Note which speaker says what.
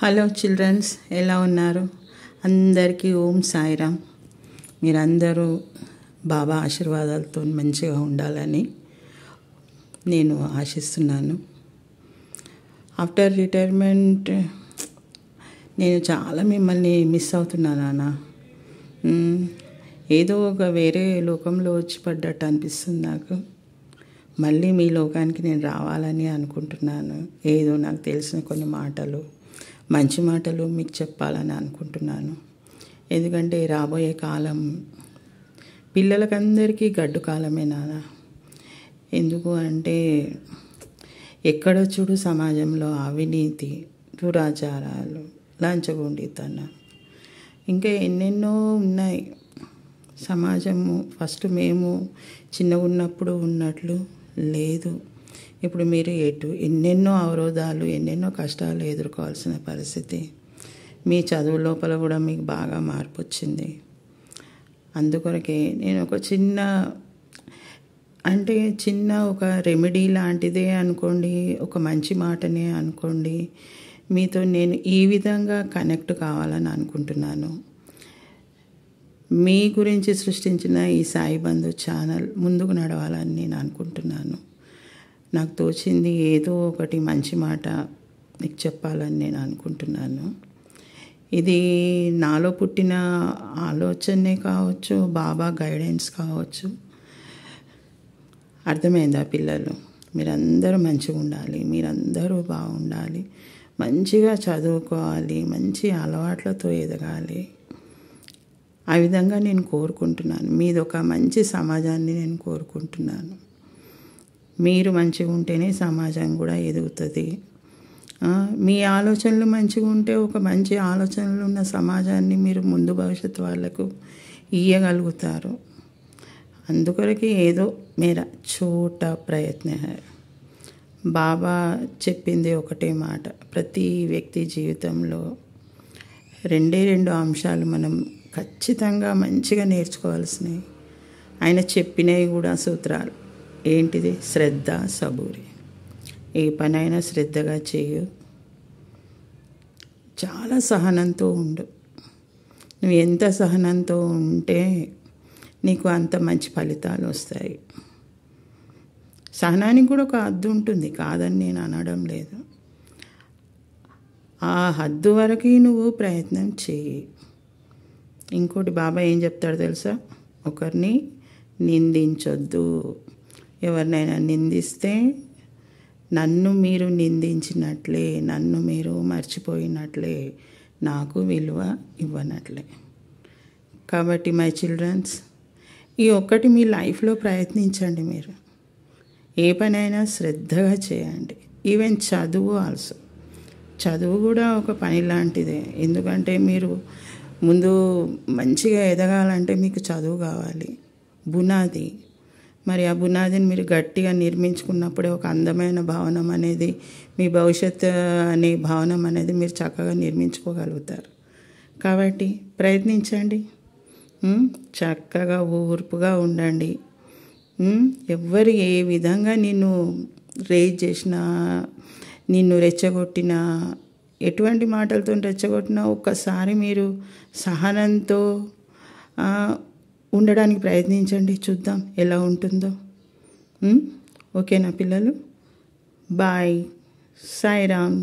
Speaker 1: Hello children's, ఎలా ఉన్నారు? అందరికీ ఓం సాయిరామ్. మీరందరూ బాబా ఆశీర్వాదాలతో మంచిగా ఉండాలని నేను ఆశిస్తున్నాను. ఆఫ్టర్ రిటైర్మెంట్ నేను చాలా మిమ్మల్ని మిస్ అవుతున్నాను అన్న. ఏదో ఒక వేరే లోకంలో వచ్చి పడ్డట్టు అనిపిస్తుంది నాకు. మళ్ళీ మీ లోకానికి నేను రావాలని అనుకుంటున్నాను. ఏదో నాకు తెలిసిన కొన్ని మాటలు, మంచి మాటలు మీకు చెప్పాలని అనుకుంటున్నాను. ఎందుకంటే రాబోయే కాలం పిల్లలకందరికీ గడ్డు కాలమే నాన్న. ఎందుకు అంటే ఎక్కడ చూడు సమాజంలో అవినీతి, దురాచారాలు, లంచగొండితనం, ఇంకా ఎన్నెన్నో ఉన్నాయి. సమాజము ఫస్ట్ మేము చిన్నగా ఉన్నప్పుడు ఉన్నట్లు లేదు. ఇప్పుడు మీరు ఎన్నెన్నో అవరోధాలు, ఎన్నెన్నో కష్టాలు ఎదుర్కోవాల్సిన పరిస్థితి. మీ చదువు లోపల కూడా మీకు బాగా మార్పు వచ్చింది. అందుకొరకే నేను ఒక చిన్న ఒక రెమెడీ లాంటిదే అనుకోండి, ఒక మంచి మాటనే అనుకోండి, మీతో నేను ఈ విధంగా కనెక్ట్ కావాలని అనుకుంటున్నాను. మీ గురించి సృష్టించిన ఈ సాయి బంధు ఛానల్ ముందుకు నడవాలని నేను అనుకుంటున్నాను. నాకు తోచింది ఏదో ఒకటి మంచి మాట నీకు చెప్పాలని నేను అనుకుంటున్నాను. ఇది నాలో పుట్టిన ఆలోచనే కావచ్చు, బాబా గైడెన్స్ కావచ్చు. అర్థమైందా పిల్లలు? మీరందరూ మంచిగా ఉండాలి, మీరందరూ బాగుండాలి, మంచిగా చదువుకోవాలి, మంచి అలవాట్లతో ఎదగాలి. ఆ విధంగా నేను కోరుకుంటున్నాను. మీది ఒక మంచి సమాజాన్ని నేను కోరుకుంటున్నాను. మీరు మంచిగా ఉంటేనే సమాజం కూడా ఎదుగుతుంది. మీ ఆలోచనలు మంచిగా ఉంటే ఒక మంచి ఆలోచనలు ఉన్న సమాజాన్ని మీరు ముందు భవిష్యత్తు వాళ్ళకు ఇయ్యగలుగుతారు. అందుకొరకే ఏదో మేరా చోటా ప్రయత్న హై. బాబా చెప్పింది ఒకటే మాట. ప్రతి వ్యక్తి జీవితంలో రెండు అంశాలు మనం ఖచ్చితంగా మంచిగా నేర్చుకోవాల్సినవి. ఆయన చెప్పినవి కూడా సూత్రాలు. ఏంటిది? శ్రద్ధ, సబూరి. ఏ పనైనా శ్రద్ధగా చేయు, చాలా సహనంతో ఉండు. నువ్వు ఎంత సహనంతో ఉంటే నీకు అంత మంచి ఫలితాలు వస్తాయి. సహనానికి కూడా ఒక హద్దు ఉంటుంది, కాదని నేను అనడం లేదు. ఆ హద్దు వరకు నువ్వు ప్రయత్నం చేయి. ఇంకోటి బాబా ఏం చెప్తాడు తెలుసా? ఒకరిని నిందించొద్దు. ఎవరినైనా నిందిస్తే నన్ను మీరు నిందించినట్లే, నన్ను మీరు మర్చిపోయినట్లే, నాకు విలువ ఇవ్వనట్లే. కాబట్టి మై చిల్డ్రన్స్, ఈ ఒక్కటి మీ లైఫ్లో ప్రయత్నించండి. మీరు ఏ పనైనా శ్రద్ధగా చేయండి. ఈవెన్ చదువు ఆల్సో. చదువు కూడా ఒక పని లాంటిదే. ఎందుకంటే మీరు ముందు మంచిగా ఎదగాలంటే మీకు చదువు కావాలి, బునాది. మరి ఆ బునాదిని మీరు గట్టిగా నిర్మించుకున్నప్పుడే ఒక అందమైన భవనం అనేది, మీ భవిష్యత్తు అనే భవనం అనేది మీరు చక్కగా నిర్మించుకోగలుగుతారు. కాబట్టి ప్రయత్నించండి. చక్కగా ఓర్పుగా ఉండండి. ఎవ్వరు ఏ విధంగా నిన్ను రేజ్ చేసినా, నిన్ను రెచ్చగొట్టినా, ఎటువంటి మాటలతో రెచ్చగొట్టినా ఒక్కసారి మీరు సహనంతో ఉండడానికి ప్రయత్నించండి. చూద్దాం ఎలా ఉంటుందో. ఓకేనా పిల్లలు? బాయ్. సాయిరామ్.